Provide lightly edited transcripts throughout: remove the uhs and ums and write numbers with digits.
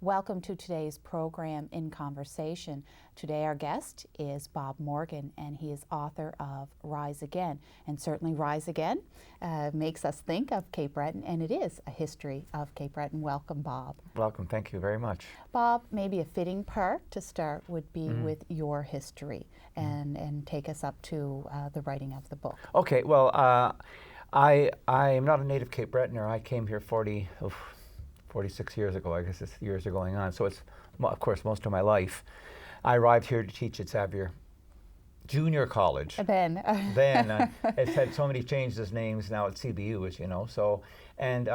Welcome to today's program, In Conversation. Today our guest is Bob Morgan, and he is author of Rise Again. And certainly Rise Again makes us think of Cape Breton, and it is a history of Cape Breton. Welcome, Bob. Welcome, thank you very much. Bob, maybe a fitting part to start would be with your history and take us up to the writing of the book. Okay, well, I am not a native Cape Bretoner. I came here 46 years ago. I guess this years are going on. So it's, of course, most of my life. I arrived here to teach at Xavier Junior College. Then. It's had so many changes names now at CBU, as you know. So, and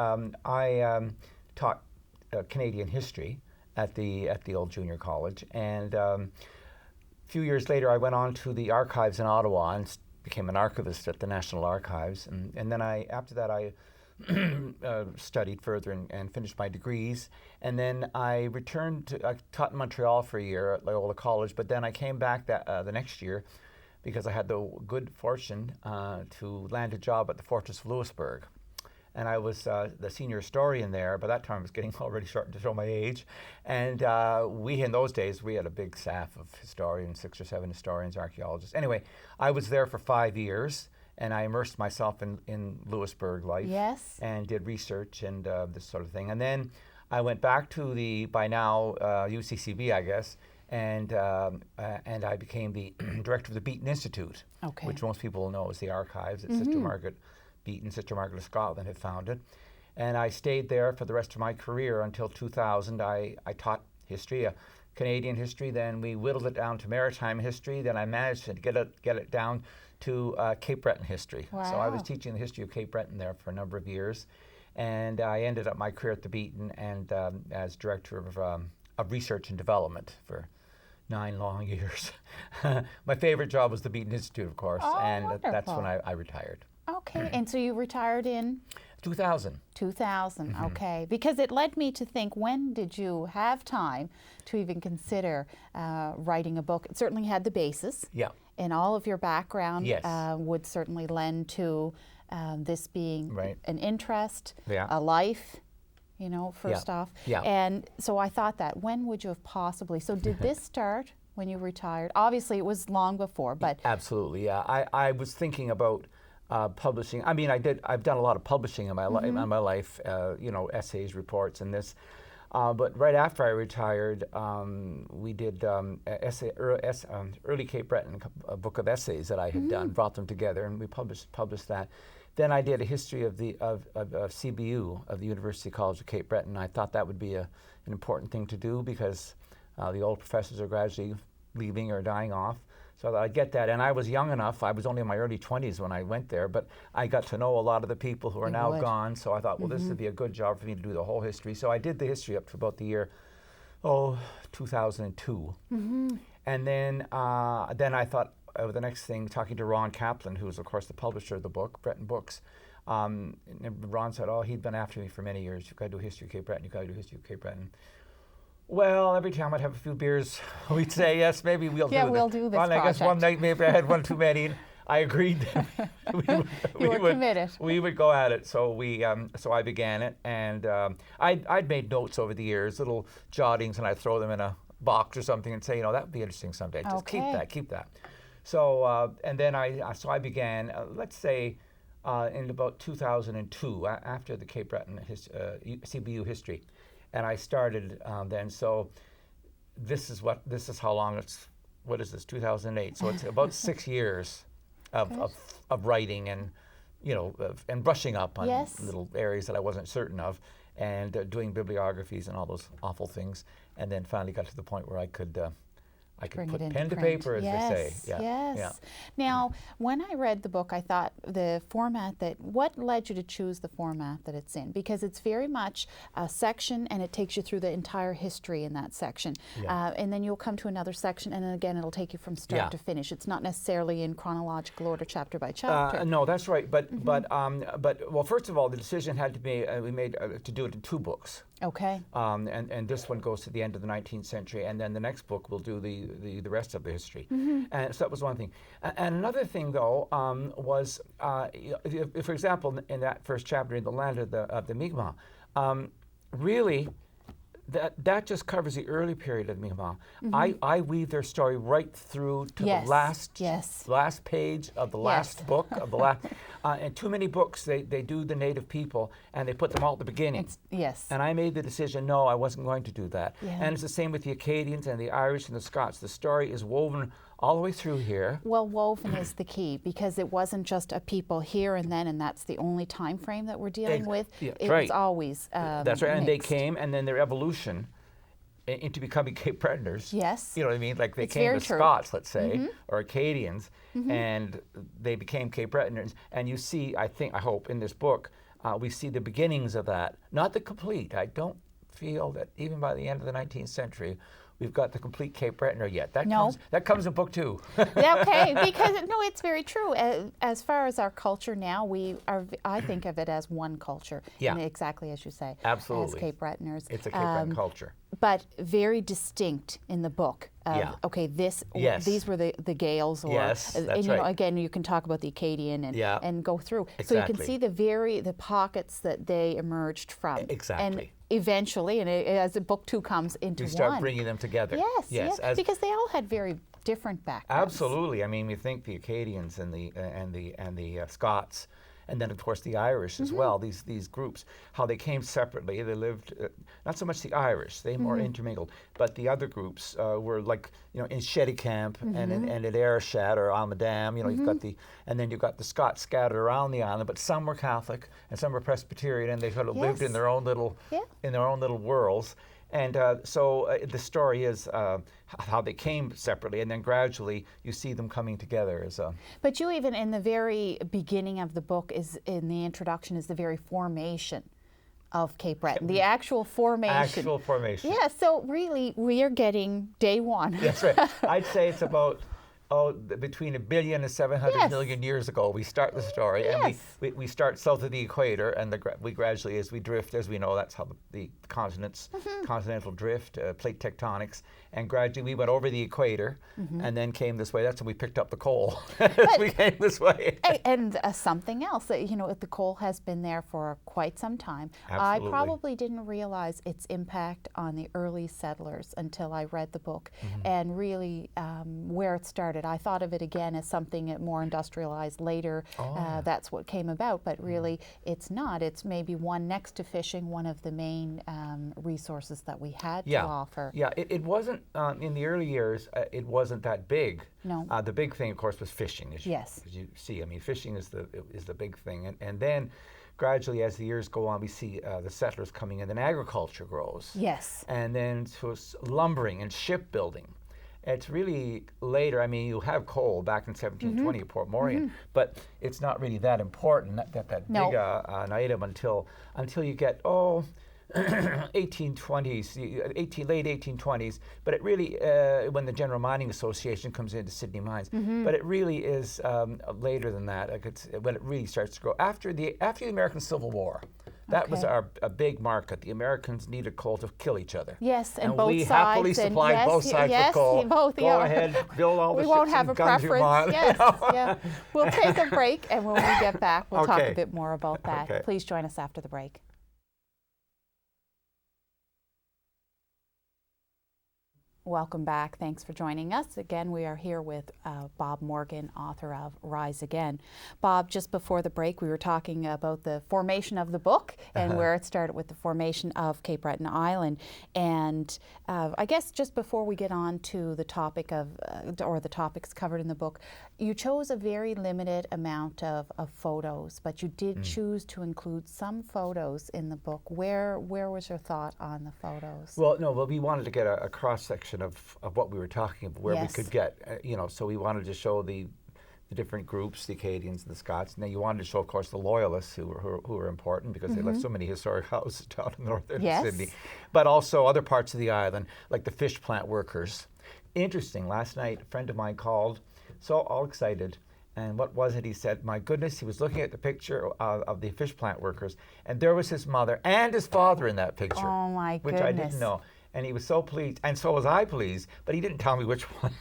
I taught Canadian history at the old junior college. And a few years later, I went on to the archives in Ottawa and became an archivist at the National Archives. And then after that, I studied further and finished my degrees. And then I returned I taught in Montreal for a year at Loyola College, but then I came back the next year because I had the good fortune to land a job at the Fortress of Louisbourg. And I was the senior historian there. By that time, I was getting already starting to show my age. And in those days, we had a big staff of historians, 6 or 7 historians, archaeologists. Anyway, I was there for 5 years. And I immersed myself in Louisbourg life. Yes. And did research and this sort of thing. And then I went back to the, by now, UCCB, I guess, and I became the director of the Breton Institute, which most people know is the archives that Sister Margaret Breton, Sister Margaret of Scotland had founded. And I stayed there for the rest of my career until 2000. I taught history, Canadian history. Then we whittled it down to maritime history. Then I managed to get it down to Cape Breton history. Wow. So I was teaching the history of Cape Breton there for a number of years. And I ended up my career at the Breton and as director of research and development for 9 long years. My favorite job was the Breton Institute, of course, and wonderful. That's when I retired. Okay, and so you retired in? 2000. 2000, okay. Because it led me to think, when did you have time to even consider writing a book? It certainly had the basis. Yeah. And all of your background Yes. would certainly lend to this being an interest, a life, first off. Yeah. And so I thought that, when would you have possibly, so did this start when you retired? Obviously it was long before, but. Absolutely, yeah. I was thinking about publishing. I mean, I've done a lot of publishing in my life, essays, reports, and this. But right after I retired, we did early Cape Breton, a book of essays that I had done, brought them together, and we published that. Then I did a history of CBU, of the University College of Cape Breton. I thought that would be an important thing to do because the old professors are gradually leaving or dying off. So I'd get that, and I was young enough. I was only in my early 20s when I went there, but I got to know a lot of the people who are now gone. So I thought, well, this would be a good job for me to do the whole history. So I did the history up to about the year, 2002, and then I thought the next thing, talking to Ron Kaplan, who was of course the publisher of the book, Breton Books. And Ron said, he'd been after me for many years. You've got to do history of Cape Breton. You've got to do history of Cape Breton. Well, every time I'd have a few beers, we'd say, yes, maybe we'll do this. Yeah, we'll do this project. I guess one night maybe I had one too many. I agreed. You were committed. We would go at it. So so I began it, and I'd made notes over the years, little jottings, and I'd throw them in a box or something and say, that would be interesting someday. Just keep that. So and then I began. Let's say in about 2002, after the Cape Breton CBU history. And I started then. So this is how long it's. What is this? 2008. So it's about 6 years of writing and and brushing up on little areas that I wasn't certain of, and doing bibliographies and all those awful things. And then finally got to the point where I could put pen to paper, as they say. Yes. Now, when I read the book, I thought the format what led you to choose the format that it's in? Because it's very much a section, and it takes you through the entire history in that section. And then you'll come to another section, and then again, it'll take you from start to finish. It's not necessarily in chronological order, chapter by chapter. No, that's right. But well, first of all, the decision had to be we made to do it in 2 books. Okay. And this one goes to the end of the 19th century, and then the next book will do the rest of the history. And so that was one thing. And another thing, though, was, for example, in that first chapter, in the land of the Mi'kmaq, really, that just covers the early period of Mi'kmaq. I weave their story right through to Yes, the last yes. last page of the last book of the last. And too many books they do the native people and they put them all at the beginning. Yes. And I made the decision, no, I wasn't going to do that. Yeah. And it's the same with the Acadians and the Irish and the Scots. The story is woven all the way through here. Well, woven is the key, because it wasn't just a people here and then, and that's the only time frame that we're dealing with. Yeah, It right. was always That's right. And they mixed. came, and then their evolution into becoming Cape Bretoners. Yes. You know what I mean? Like they It's came very as true. Scots, let's say, or Acadians, and they became Cape Bretoners. And you see, I hope, in this book, we see the beginnings of that. Not the complete. I don't feel that even by the end of the 19th century, we've got the complete Cape Bretoner yet. That comes in book 2. Yeah, okay, because no, it's very true. As far as our culture now, I think of it as one culture. Yeah. And exactly as you say. Absolutely. As Cape Bretoners. It's a Cape Breton culture. But very distinct in the book. Yeah. Okay, Yes. these were the Gaels, or Yes, that's and you know, right. again, you can talk about the Acadian and go through. So you can Exactly. see the pockets that they emerged from. Exactly. And eventually, and as book 2 comes into We start one. bringing them together. Yes, because they all had very different backgrounds. Absolutely. I mean, we think the Acadians and the Scots, and then of course the Irish as well. These groups, how they came separately. They lived not so much the Irish; they more intermingled. But the other groups were like in Shetty Camp and at Ayrshire or Almadam. You've got and then you've got the Scots scattered around the island. But some were Catholic and some were Presbyterian, and they sort of lived in their own little worlds. And so the story is how they came separately, and then gradually you see them coming together. But you even in the very beginning of the book in the introduction is the very formation of Cape Breton, the actual formation. Actual formation. Yeah, so really we are getting day 1. That's right. I'd say it's about between 1 billion and 700 million years ago. We start the story, and we start south of the equator, and we gradually, as we drift, as we know, that's how the continents, continental drift, plate tectonics, and gradually we went over the equator, and then came this way. That's when we picked up the coal as we came this way. And something else, the coal has been there for quite some time. Absolutely. I probably didn't realize its impact on the early settlers until I read the book, and really where it started. I thought of it again as something more industrialized later. That's what came about, but really it's not. It's maybe one next to fishing, one of the main resources that we had to offer. Yeah, it wasn't, in the early years, it wasn't that big. No. The big thing, of course, was fishing, as you see. I mean, fishing is the big thing. And then gradually, as the years go on, we see the settlers coming in, and agriculture grows. Yes. And then to lumbering and shipbuilding. It's really later. I mean, you have coal back in 1720 at Port Morion, but it's not really that important, that big an item until you get 1820s, late 1820s. But it really, when the General Mining Association comes into Sydney Mines, but it really is later than that. Like it's when it really starts to grow after the American Civil War. That was a big market. The Americans needed coal to kill each other. Yes, and both we sides. Happily supplied both sides with coal. Go ahead, build all the we ships won't have and a guns you preference. want. Yes, We'll take a break, and when we get back, we'll talk Okay. a bit more about that. Okay. Please join us after the break. Welcome back. Thanks for joining us. Again, we are here with Bob Morgan, author of Rise Again. Bob, just before the break, we were talking about the formation of the book and where it started with the formation of Cape Breton Island. And I guess just before we get on to the topic of, or the topics covered in the book, you chose a very limited amount of photos, but you did choose to include some photos in the book. Where was your thought on the photos? Well, we wanted to get a cross-section of what we were talking about, where we could get, so we wanted to show the different groups, the Acadians and the Scots, and then you wanted to show, of course, the Loyalists who were important because they left so many historic houses down in northern Sydney, but also other parts of the island, like the fish plant workers. Interesting, last night a friend of mine called, so all excited, and what was it? He said, my goodness, he was looking at the picture of the fish plant workers, and there was his mother and his father in that picture. Oh, my which goodness. I didn't know. And he was so pleased, and so was I pleased, but he didn't tell me which one.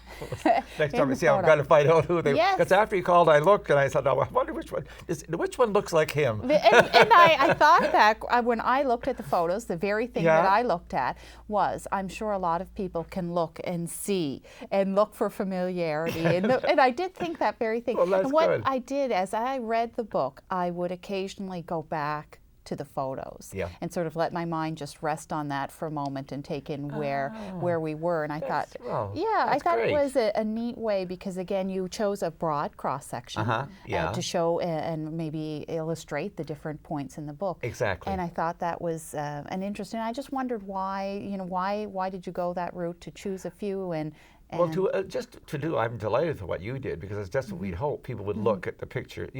Next In time I the see, I'm photo. going to find out who they were. Yes. Because after he called, I looked, and I thought, oh, I wonder which one looks like him. And I thought that when I looked at the photos, the very thing that I looked at was, I'm sure a lot of people can look and see and look for familiarity. And I did think that very thing. Well, that's and what good. I did, as I read the book, I would occasionally go back to the photos and sort of let my mind just rest on that for a moment and take in where we were. And I thought, I thought great. it was a neat way, because again, you chose a broad cross section to show and maybe illustrate the different points in the book. Exactly. And I thought that was an interesting. I just wondered why, why did you go that route to choose a few and well, I'm delighted with what you did, because it's just what we'd hope. People would look at the picture,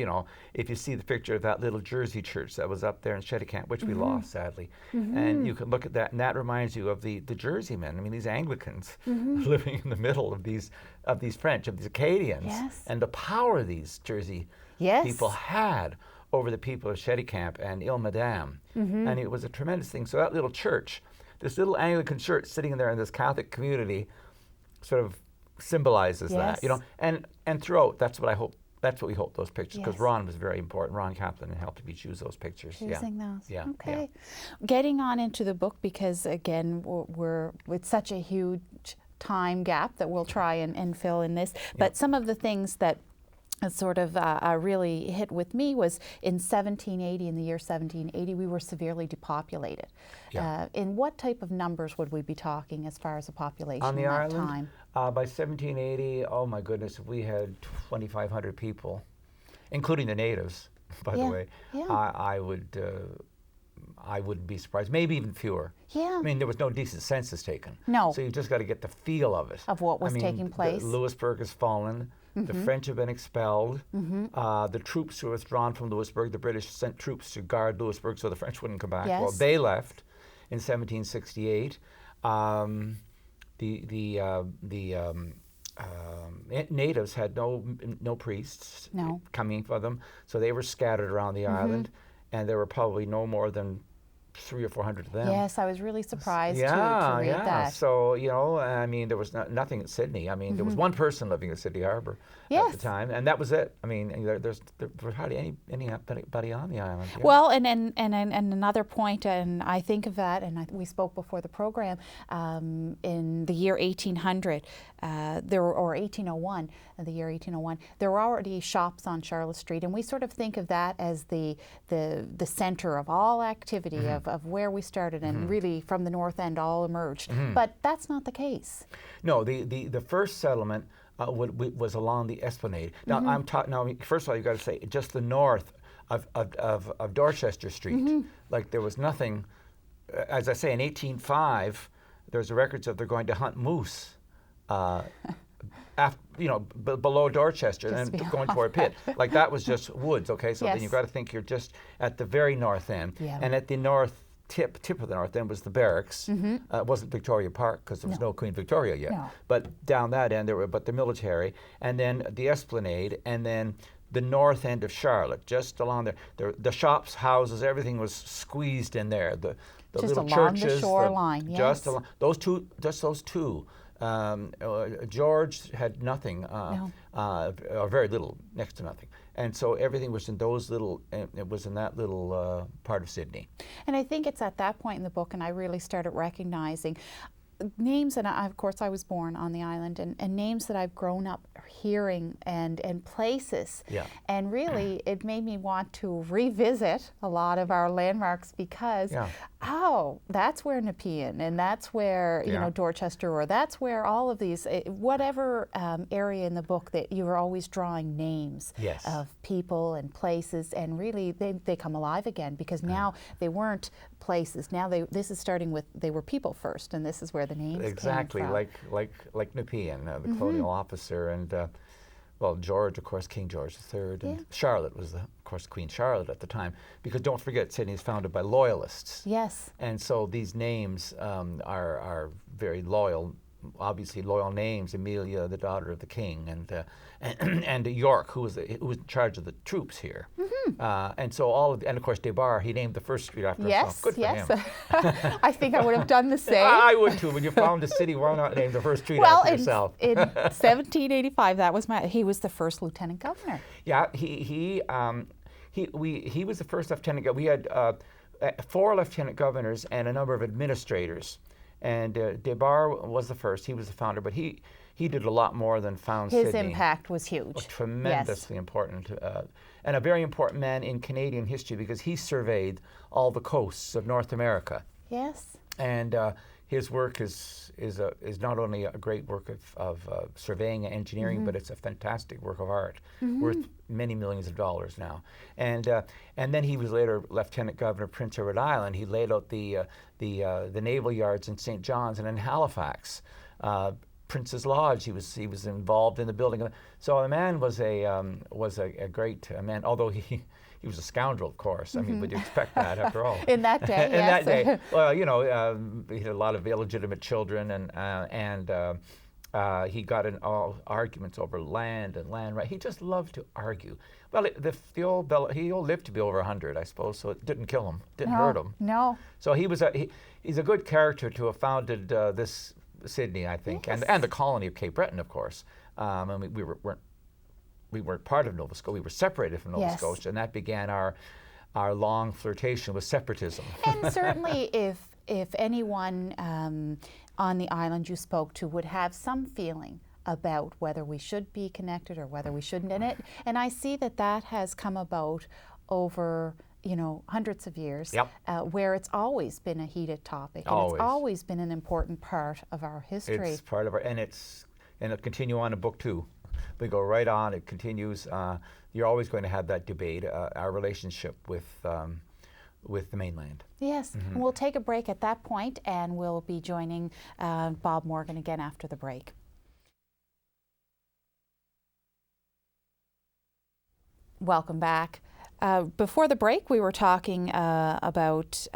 if you see the picture of that little Jersey church that was up there in Cheticamp, which we lost, sadly, and you can look at that, and that reminds you of the Jersey men. I mean, these Anglicans living in the middle of these French, of these Acadians, and the power these Jersey people had over the people of Cheticamp and Ile-Madame. And it was a tremendous thing. So that little church, this little Anglican church sitting there in this Catholic community, sort of symbolizes that, and throughout, that's what we hope those pictures, because Ron was very important. Ron Kaplan helped me choose those pictures. Choosing those. Yeah. Okay. Getting on into the book, because again, it's such a huge time gap that we'll try and fill in this. But some of the things that sort of really hit with me was in 1780, in the year 1780, we were severely depopulated. In what type of numbers would we be talking as far as a population on the in that island? time? By 1780, oh my goodness, we had 2,500 people, including the natives, by the way. I wouldn't be surprised. Maybe even fewer. Yeah. I mean, there was no decent census taken. No. So you just got to get the feel of it. Of what was taking place. Louisbourg has fallen. The French have been expelled. The troops were withdrawn from Louisbourg. The British sent troops to guard Louisbourg so the French wouldn't come back. Well, they left in 1768. Natives had no priests coming for them, so they were scattered around the island, and there were probably no more than 300 or 400 of them. Yes, I was really surprised to read that. So, I mean, there was nothing at Sydney. I mean, there was one person living at Sydney Harbor at the time, and that was it. I mean, there was hardly anybody on the island. Well, and another point, and I think of that, and we spoke before the program, in the year 1800, or 1801, the year 1801, there were already shops on Charlotte Street, and we sort of think of that as the center of all activity, of where we started, and really from the North End all emerged. But that's not the case. No, the first settlement was along the Esplanade. Now, I'm talking. Now, first of all, you got to say just the north of Dorchester Street. Like there was nothing. As I say, in 1805, there's records of they're going to hunt moose. Below Dorchester Just and going toward Pitt. Like that was just woods, okay? So then Yes. you've got to think you're just at the very north end. Yeah. And at the north tip of the north end was the barracks. It wasn't Victoria Park because there was no Queen Victoria yet. No. But down that end, but the military, and then the Esplanade, and then the north end of Charlotte, just along there. The shops, houses, everything was squeezed in there. The Just little along the churches. shoreline, Just yes. along, those two. George had nothing, or very little, next to nothing. And so everything was in it was in that little part of Sydney. And I think it's at that point in the book, and I really started recognizing names, and of course I was born on the island, and names that I've grown up hearing and places. Yeah. And really it made me want to revisit a lot of our landmarks because, that's where Nepean, and that's where, Dorchester, or that's where all of these, whatever area in the book that you were always drawing names of people and places, and really they come alive again because now they weren't places. Now this is starting with, they were people first, and this is where the names exactly came from. like Nepean, the colonial officer, and George, of course, King George III, and Charlotte was, of course, Queen Charlotte at the time, because don't forget, Sydney is founded by loyalists. Yes. And so these names are very loyal obviously loyal names: Amelia, the daughter of the king, and York, who was in charge of the troops here. And so and of course Debar, he named the first street after himself. Good for him. I think I would have done the same. I would too. When you found a city, why not name the first street after yourself? In 1785, he was the first lieutenant governor. Yeah, he was the first lieutenant governor. We had 4 lieutenant governors and a number of administrators. And Debar was the first. He was the founder, but he did a lot more than found Sydney. His impact was huge. Tremendously important. And a very important man in Canadian history because he surveyed all the coasts of North America. Yes. And his work is not only a great work of surveying and engineering, but it's a fantastic work of art, worth many millions of dollars now. And then he was later Lieutenant Governor of Prince Edward Island. He laid out the naval yards in St. John's and in Halifax. Prince's Lodge. He was involved in the building. So the man was a great man, although he was a scoundrel, of course. I mean, would you expect that after all? In that day, in that day. Well, you know, he had a lot of illegitimate children, and he got in all arguments over land and land right. He just loved to argue. Well, he lived to be over 100, I suppose, so it didn't kill him, didn't hurt him. No. So he's a good character to have founded this Sydney, I think, and the colony of Cape Breton, of course. And we weren't part of Nova Scotia. We were separated from Nova Scotia, and that began our long flirtation with separatism. And certainly, if anyone on the island you spoke to would have some feeling about whether we should be connected or whether we shouldn't, and I see that has come about over hundreds of years, where it's always been a heated topic. And it's always been an important part of our history. It's part of and it'll continue on in book 2. We go right on, it continues. You're always going to have that debate, our relationship with the mainland. Yes, and we'll take a break at that point, and we'll be joining Bob Morgan again after the break. Welcome back. Before the break, we were talking about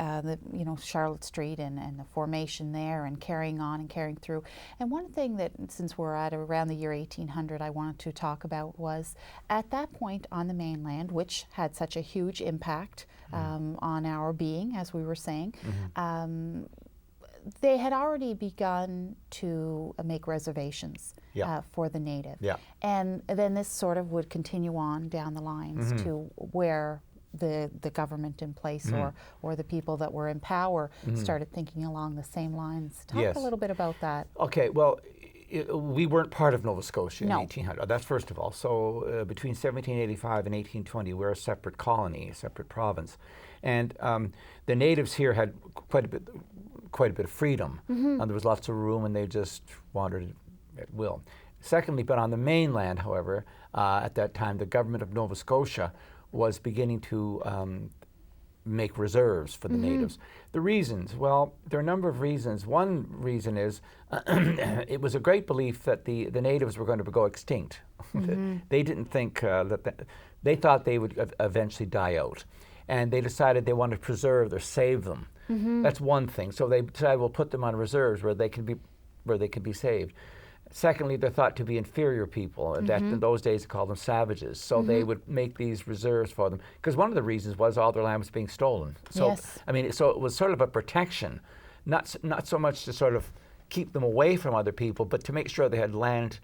Charlotte Street and the formation there, and carrying on and carrying through. And one thing that, since we're at around the year 1800, I wanted to talk about was at that point on the mainland, which had such a huge impact on our being, as we were saying. They had already begun to make reservations for the native. And then this sort of would continue on down the lines to where the government in place or the people that were in power started thinking along the same lines. Talk a little bit about that. Okay, well, we weren't part of Nova Scotia in 1800. That's first of all. So between 1785 and 1820, we're a separate colony, a separate province. And the natives here had quite a bit of freedom, and there was lots of room, and they just wandered at will. Secondly, but on the mainland, however, at that time, the government of Nova Scotia was beginning to make reserves for the natives. The reasons, well, there are a number of reasons. One reason is it was a great belief that the natives were going to go extinct. They didn't think they thought they would eventually die out. And they decided they wanted to preserve or save them. That's one thing. So they decided we'll put them on reserves where they can be saved. Secondly, they're thought to be inferior people. That in those days they called them savages. So they would make these reserves for them because one of the reasons was all their land was being stolen. So I mean, so it was sort of a protection, not so much to sort of keep them away from other people, but to make sure they had land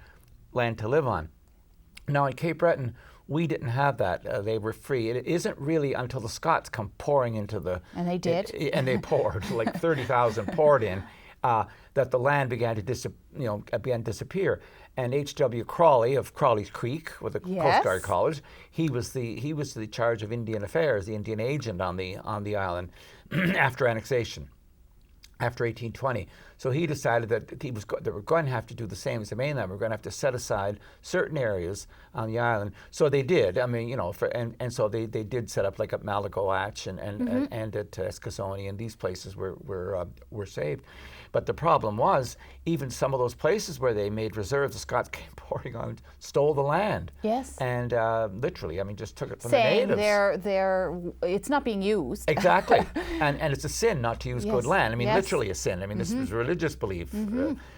to live on. Now in Cape Breton, we didn't have that. They were free. It isn't really until the Scots come pouring into the... And they did. And they poured, like 30,000 poured in, that the land began to disappear. And H.W. Crawley of Crawley's Creek, with the Coast Guard College, he was the charge of Indian affairs, the Indian agent on the island after annexation, after 1820. So he decided that they were going to have to do the same as the mainland. We're going to have to set aside certain areas on the island. So they did. I mean, and so they did set up like at Malagowatch and at Eskasoni, and these places were saved. But the problem was, even some of those places where they made reserves, the Scots came pouring on, stole the land. Yes. And literally, I mean, just took it from the natives. It's not being used. Exactly. And it's a sin not to use good land. I mean, literally a sin. I mean, this was religious. religious belief.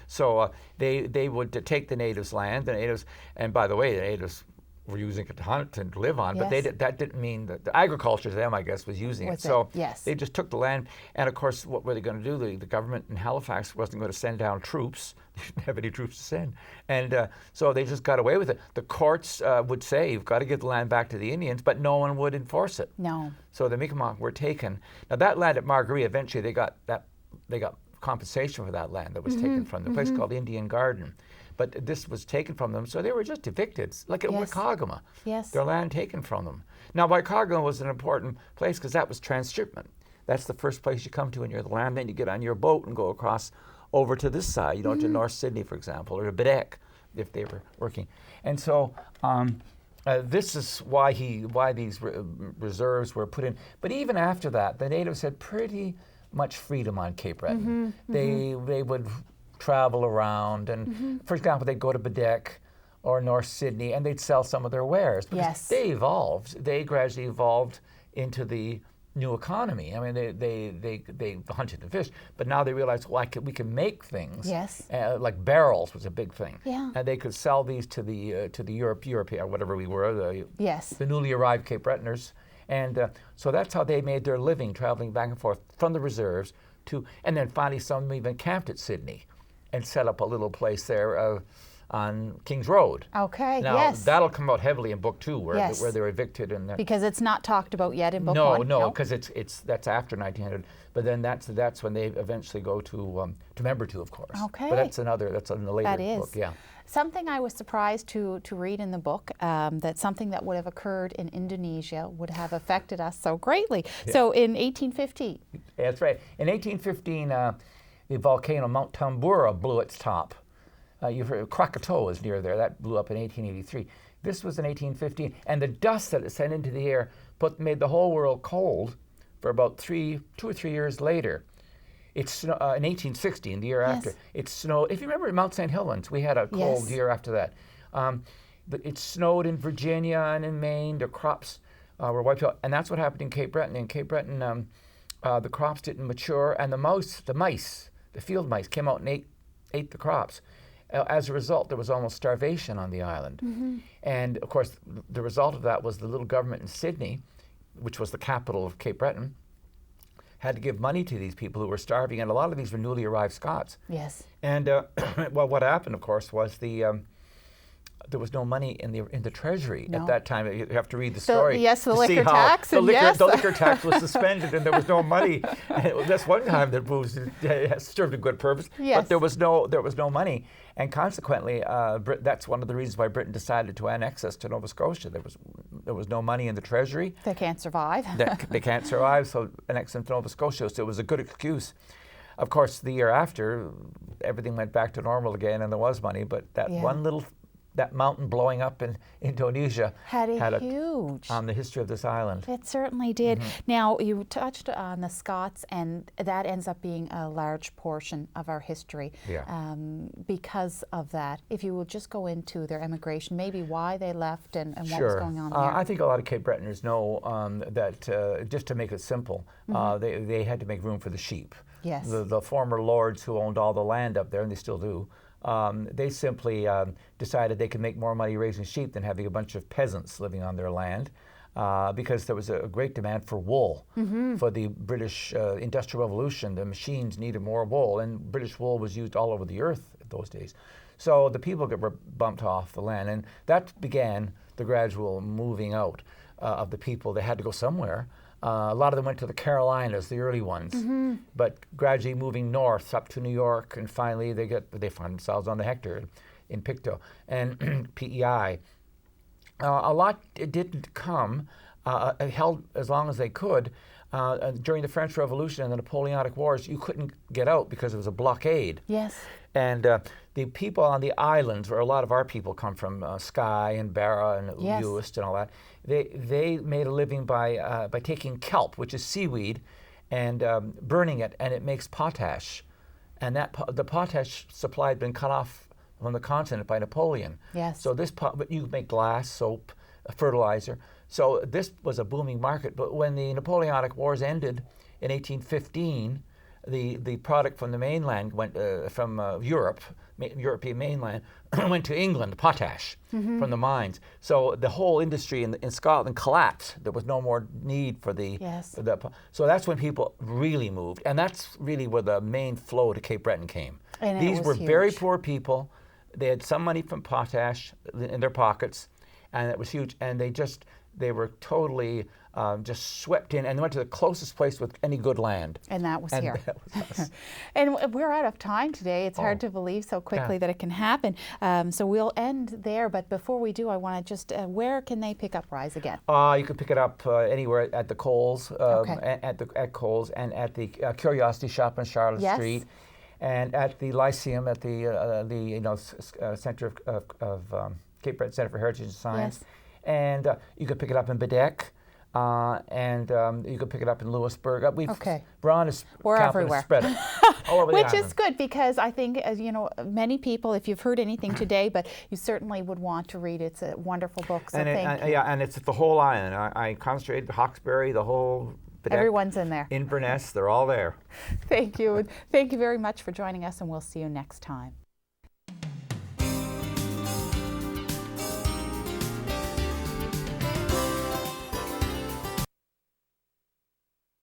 So they would take the natives' land, the natives, and by the way, the natives were using it to hunt and live on, but that didn't mean that the agriculture to them, I guess, was using it. So they just took the land, and of course, what were they going to do? The government in Halifax wasn't going to send down troops. They didn't have any troops to send, and so they just got away with it. The courts would say, you've got to give the land back to the Indians, but no one would enforce it. No. So the Mi'kmaq were taken. Now that land at Margaree, eventually they got compensation for that land that was taken from them, a place called Indian Garden. But this was taken from them, so they were just evicted, like at Waikagama. Yes. Their land taken from them. Now, Waikagama was an important place because that was transshipment. That's the first place you come to when you're in the land. Then you get on your boat and go across over to this side, you know, to North Sydney, for example, or to Bedek, if they were working. And so this is why these reserves were put in. But even after that, the natives had pretty much freedom on Cape Breton. They would travel around, and for example, they'd go to Bedek or North Sydney, and they'd sell some of their wares. Because they evolved. They gradually evolved into the new economy. I mean, they hunted and fished, but now they realized, well, we can make things. Yes. Like barrels was a big thing. Yeah. And they could sell these to the European, or whatever we were, the newly arrived Cape Bretoners. And so that's how they made their living, traveling back and forth from the reserves to, and then finally some even camped at Sydney and set up a little place there on King's Road. Okay, now, that'll come out heavily in Book 2, where they're evicted. Because it's not talked about yet in Book 1? No, because that's after 1900. But then that's when they eventually go to Member 2, of course. Okay. But that's in a later book, yeah. Something I was surprised to read in the book, that something that would have occurred in Indonesia would have affected us so greatly. Yeah. So in 1815. That's right. In 1815, the volcano Mount Tambora blew its top. You've heard Krakatoa is near there. That blew up in 1883. This was in 1815, and the dust that it sent into the air made the whole world cold for about 2 or 3 years later. In 1816, the year after, it snowed. If you remember Mount St. Helens, we had a cold year after that. It snowed in Virginia and in Maine. The crops were wiped out, and that's what happened in Cape Breton. In Cape Breton, the crops didn't mature, and the field mice, came out and ate the crops. As a result, there was almost starvation on the island. And of course, the result of that was the little government in Sydney, which was the capital of Cape Breton, had to give money to these people who were starving, and a lot of these were newly arrived Scots. Yes. And well, what happened, of course, was there was no money in the treasury at that time. You have to read the story. The liquor tax. The liquor tax was suspended, and there was no money. And that's one time that booze served a good purpose. Yes. But there was no money, and consequently, that's one of the reasons why Britain decided to annex us to Nova Scotia. There was no money in the treasury. They can't survive. They can't survive, so annex them to Nova Scotia. So it was a good excuse. Of course, the year after, everything went back to normal again, and there was money. But that mountain blowing up in Indonesia had a huge on the history of this island. It certainly did. Now, you touched on the Scots, and that ends up being a large portion of our history because of that. If you will just go into their emigration, maybe why they left and what was going on there. I think a lot of Cape Bretoners know that, just to make it simple, they had to make room for the sheep. Yes. The former lords who owned all the land up there, and they still do, they simply decided they could make more money raising sheep than having a bunch of peasants living on their land, because there was a great demand for wool. For the British Industrial Revolution, the machines needed more wool, and British wool was used all over the earth at those days. So the people were bumped off the land, and that began the gradual moving out of the people. They had to go somewhere. A lot of them went to the Carolinas, the early ones, but gradually moving north up to New York, and finally they find themselves on the Hector in Pictou and PEI. A lot didn't come, held as long as they could. During the French Revolution and the Napoleonic Wars, you couldn't get out because it was a blockade. Yes. And the people on the islands, where a lot of our people come from, Skye and Barra and Uist and all that, they made a living by taking kelp, which is seaweed, and burning it, and it makes potash. And the potash supply had been cut off from the continent by Napoleon. Yes. So but you make glass, soap, fertilizer. So this was a booming market. But when the Napoleonic Wars ended in 1815, the product from the mainland went from European mainland went to England, potash from the mines. So the whole industry in Scotland collapsed. There was no more need for the, Yes. so that's when people really moved, and that's really where the main flow to Cape Breton came. And These it were was very huge. poor people. They had some money from potash in their pockets, and it was huge. And they were totally just swept in, and they went to the closest place with any good land. And that was And here. that was us. And we're out of time today. It's hard to believe so quickly that it can happen. So we'll end there. But before we do, I want to just, where can they pick up Rise Again? You can pick it up anywhere at the Coles, Okay. at Coles, and at the Curiosity Shop on Charlotte Yes. Street, and at the Lyceum at the Center of Cape Breton Center for Heritage and Science. Yes. And you can pick it up in Bedeck, and you can pick it up in Lewisburg. Ron is We're confident to everywhere. spread it all over the Which island. is good, because I think, as you know, many people, if you've heard anything today, but you certainly would want to read it. It's a wonderful book, so thank you. Yeah, and it's the whole island. I concentrated Hawkesbury, the whole Bedeck, Everyone's in there. Inverness, they're all there. Thank you. Thank you very much for joining us, and we'll see you next time.